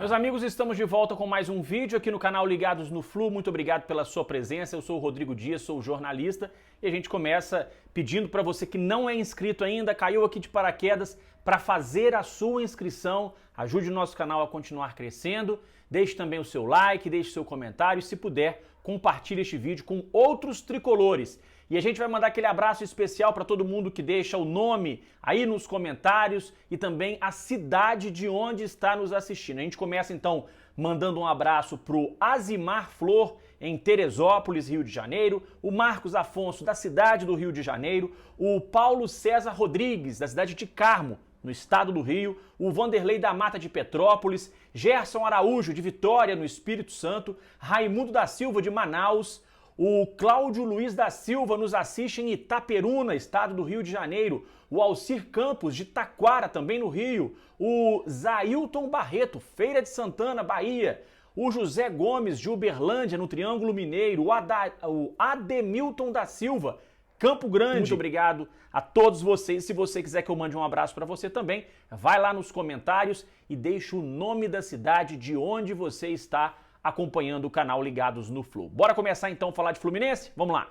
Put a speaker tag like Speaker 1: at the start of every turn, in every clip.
Speaker 1: Meus amigos, estamos de volta com mais um vídeo aqui no canal Ligados no Flu. Muito obrigado pela sua presença. Eu sou o Rodrigo Dias, sou jornalista e a gente começa pedindo para você que não é inscrito ainda, caiu aqui de paraquedas, para fazer a sua inscrição. Ajude o nosso canal a continuar crescendo. Deixe também o seu like, deixe seu comentário e, se puder, compartilhe este vídeo com outros tricolores. E a gente vai mandar aquele abraço especial para todo mundo que deixa o nome aí nos comentários e também a cidade de onde está nos assistindo. A gente começa então mandando um abraço pro Azimar Flor, em Teresópolis, Rio de Janeiro, o Marcos Afonso, da cidade do Rio de Janeiro, o Paulo César Rodrigues, da cidade de Carmo, no estado do Rio, o Vanderlei da Mata de Petrópolis, Gerson Araújo, de Vitória, no Espírito Santo, Raimundo da Silva, de Manaus, o Cláudio Luiz da Silva nos assiste em Itaperuna, estado do Rio de Janeiro, o Alcir Campos, de Taquara, também no Rio, o Zailton Barreto, Feira de Santana, Bahia, o José Gomes, de Uberlândia, no Triângulo Mineiro, o Ademilton da Silva, Campo Grande. Muito obrigado a todos vocês. Se você quiser que eu mande um abraço para você também, vai lá nos comentários e deixa o nome da cidade de onde você está acompanhando o canal Ligados no Flu. Bora começar então a falar de Fluminense? Vamos lá!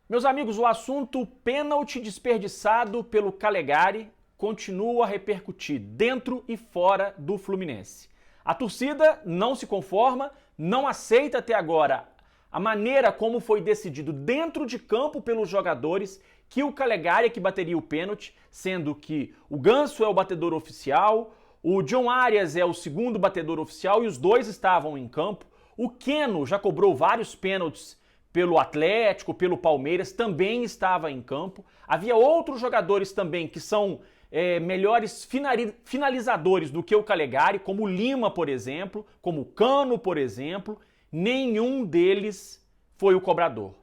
Speaker 1: Meus amigos, o assunto pênalti desperdiçado pelo Calegari continua a repercutir dentro e fora do Fluminense. A torcida não se conforma, não aceita até agora a maneira como foi decidido dentro de campo pelos jogadores que o Calegari é que bateria o pênalti, sendo que o Ganso é o batedor oficial, o John Arias é o segundo batedor oficial e os dois estavam em campo. O Keno já cobrou vários pênaltis pelo Atlético, pelo Palmeiras, também estava em campo. Havia outros jogadores também que são melhores finalizadores do que o Calegari, como o Lima, por exemplo, como o Cano, por exemplo. Nenhum deles foi o cobrador.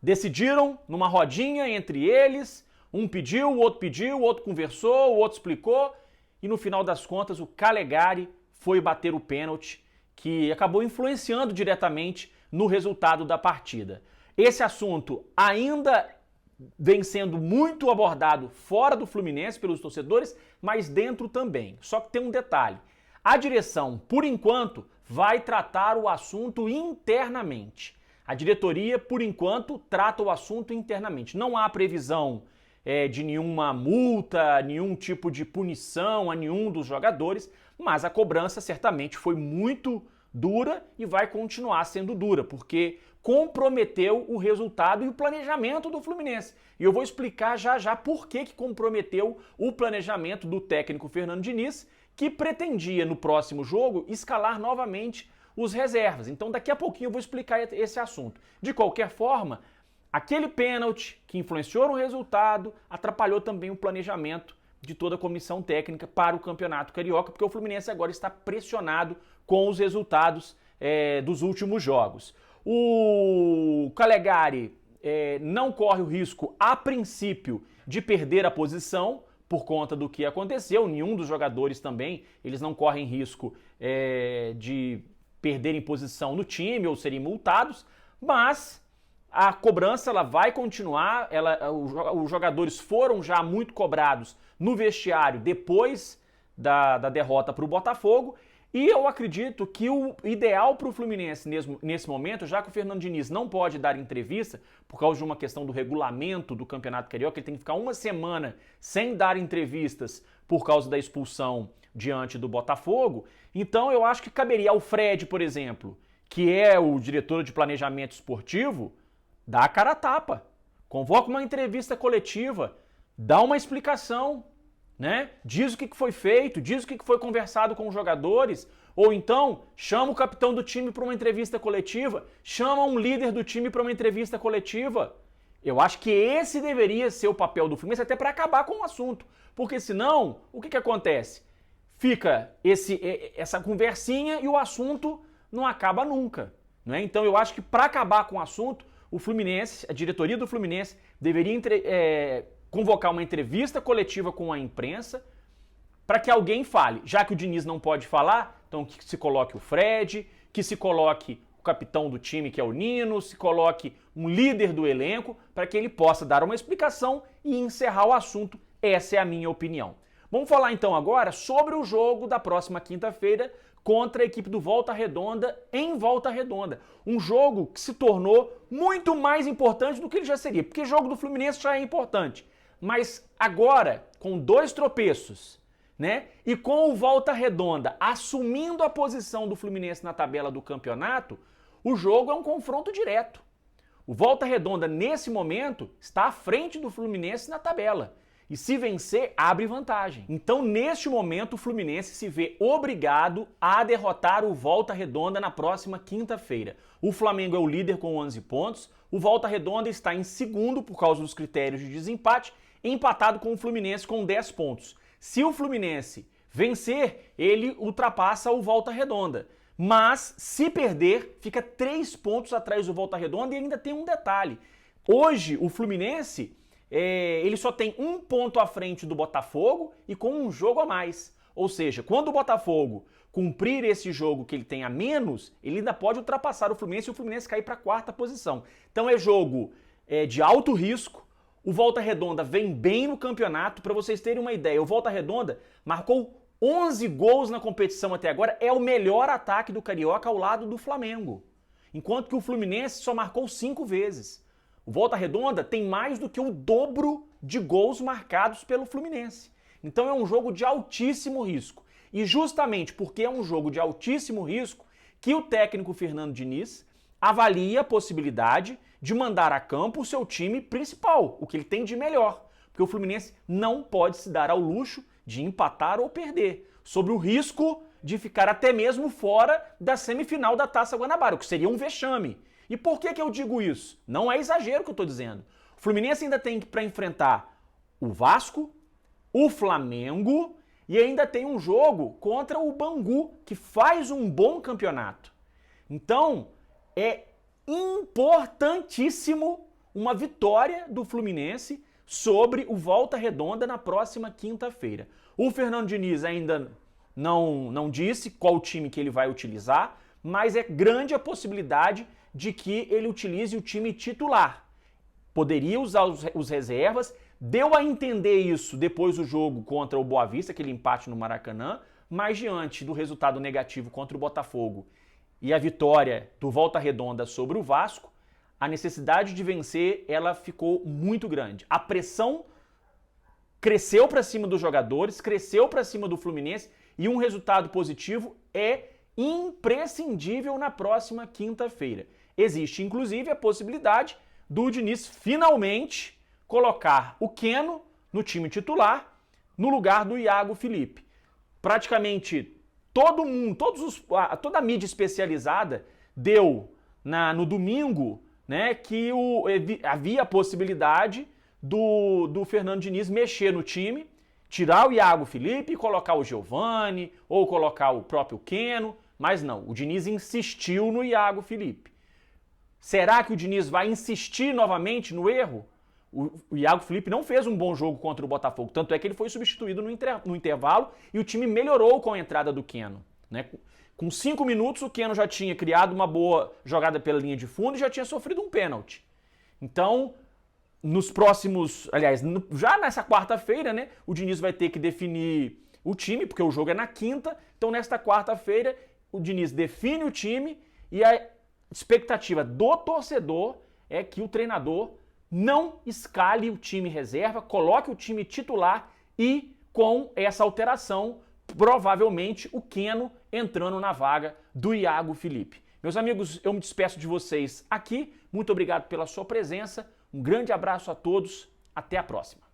Speaker 1: Decidiram numa rodinha entre eles, um pediu, o outro conversou, o outro explicou, e no final das contas o Calegari foi bater o pênalti, que acabou influenciando diretamente no resultado da partida. Esse assunto ainda vem sendo muito abordado fora do Fluminense pelos torcedores, mas dentro também. Só que tem um detalhe. A direção, por enquanto, vai tratar o assunto internamente. A diretoria, por enquanto, trata o assunto internamente. Não há previsão de nenhuma multa, nenhum tipo de punição a nenhum dos jogadores, mas a cobrança certamente foi muito dura e vai continuar sendo dura, porque comprometeu o resultado e o planejamento do Fluminense. E eu vou explicar já já por que comprometeu o planejamento do técnico Fernando Diniz, que pretendia no próximo jogo escalar novamente os reservas. Então daqui a pouquinho eu vou explicar esse assunto. De qualquer forma, aquele pênalti que influenciou no resultado atrapalhou também o planejamento de toda a comissão técnica para o Campeonato Carioca, porque o Fluminense agora está pressionado com os resultados dos últimos jogos. O Calegari não corre o risco, a princípio, de perder a posição por conta do que aconteceu. Nenhum dos jogadores também, eles não correm risco de perderem posição no time ou serem multados, mas a cobrança ela vai continuar, os jogadores foram já muito cobrados no vestiário depois da derrota para o Botafogo, e eu acredito que o ideal para o Fluminense nesse momento, já que o Fernando Diniz não pode dar entrevista por causa de uma questão do regulamento do Campeonato Carioca, ele tem que ficar uma semana sem dar entrevistas por causa da expulsão diante do Botafogo, então eu acho que caberia ao Fred, por exemplo, que é o diretor de planejamento esportivo, dá a cara a tapa, convoca uma entrevista coletiva, dá uma explicação, né? Diz o que foi feito, diz o que foi conversado com os jogadores, ou então chama o capitão do time para uma entrevista coletiva, chama um líder do time para uma entrevista coletiva. Eu acho que esse deveria ser o papel do Fluminense, até para acabar com o assunto, porque senão, o que acontece? Fica essa conversinha e o assunto não acaba nunca, né? Então eu acho que para acabar com o assunto, o Fluminense, a diretoria do Fluminense deveria convocar uma entrevista coletiva com a imprensa para que alguém fale. Já que o Diniz não pode falar, então que se coloque o Fred, que se coloque o capitão do time, que é o Nino, se coloque um líder do elenco, para que ele possa dar uma explicação e encerrar o assunto. Essa é a minha opinião. Vamos falar então agora sobre o jogo da próxima quinta-feira contra a equipe do Volta Redonda em Volta Redonda. Um jogo que se tornou muito mais importante do que ele já seria, porque o jogo do Fluminense já é importante. Mas agora, com 2 tropeços, né? E com o Volta Redonda assumindo a posição do Fluminense na tabela do campeonato, o jogo é um confronto direto. O Volta Redonda, nesse momento, está à frente do Fluminense na tabela. E se vencer, abre vantagem. Então, neste momento, o Fluminense se vê obrigado a derrotar o Volta Redonda na próxima quinta-feira. O Flamengo é o líder com 11 pontos, o Volta Redonda está em segundo por causa dos critérios de desempate, empatado com o Fluminense com 10 pontos. Se o Fluminense vencer, ele ultrapassa o Volta Redonda. Mas, se perder, fica 3 pontos atrás do Volta Redonda e ainda tem um detalhe. Hoje, o Fluminense, ele só tem 1 ponto à frente do Botafogo e com um jogo a mais. Ou seja, quando o Botafogo cumprir esse jogo que ele tem a menos, ele ainda pode ultrapassar o Fluminense e o Fluminense cair para a 4ª posição. Então é jogo de alto risco. O Volta Redonda vem bem no campeonato. Para vocês terem uma ideia, o Volta Redonda marcou 11 gols na competição até agora, é o melhor ataque do Carioca ao lado do Flamengo. Enquanto que o Fluminense só marcou 5 vezes. O Volta Redonda tem mais do que o dobro de gols marcados pelo Fluminense. Então é um jogo de altíssimo risco. E justamente porque é um jogo de altíssimo risco que o técnico Fernando Diniz avalia a possibilidade de mandar a campo o seu time principal, o que ele tem de melhor. Porque o Fluminense não pode se dar ao luxo de empatar ou perder, sob o risco de ficar até mesmo fora da semifinal da Taça Guanabara, o que seria um vexame. E por que eu digo isso? Não é exagero que eu estou dizendo. O Fluminense ainda tem para enfrentar o Vasco, o Flamengo e ainda tem um jogo contra o Bangu, que faz um bom campeonato. Então, é importantíssimo uma vitória do Fluminense sobre o Volta Redonda na próxima quinta-feira. O Fernando Diniz ainda não disse qual time que ele vai utilizar, mas é grande a possibilidade de que ele utilize o time titular. Poderia usar os reservas, deu a entender isso depois do jogo contra o Boa Vista, aquele empate no Maracanã, mas diante do resultado negativo contra o Botafogo e a vitória do Volta Redonda sobre o Vasco, a necessidade de vencer ela ficou muito grande. A pressão cresceu para cima dos jogadores, cresceu para cima do Fluminense e um resultado positivo é imprescindível na próxima quinta-feira. Existe, inclusive, a possibilidade do Diniz finalmente colocar o Keno no time titular no lugar do Iago Felipe. Praticamente todo mundo, toda a mídia especializada deu no domingo, né, que havia a possibilidade do Fernando Diniz mexer no time, tirar o Iago Felipe, colocar o Giovani ou colocar o próprio Keno, mas não, o Diniz insistiu no Iago Felipe. Será que o Diniz vai insistir novamente no erro? O Iago Felipe não fez um bom jogo contra o Botafogo, tanto é que ele foi substituído no intervalo e o time melhorou com a entrada do Keno, né? Com 5 minutos o Keno já tinha criado uma boa jogada pela linha de fundo e já tinha sofrido um pênalti. Então, nos próximos, aliás, já nessa quarta-feira, né, o Diniz vai ter que definir o time, porque o jogo é na quinta, então nesta quarta-feira o Diniz define o time e a expectativa do torcedor é que o treinador não escale o time reserva, coloque o time titular e, com essa alteração, provavelmente o Keno entrando na vaga do Iago Felipe. Meus amigos, eu me despeço de vocês aqui. Muito obrigado pela sua presença. Um grande abraço a todos. Até a próxima.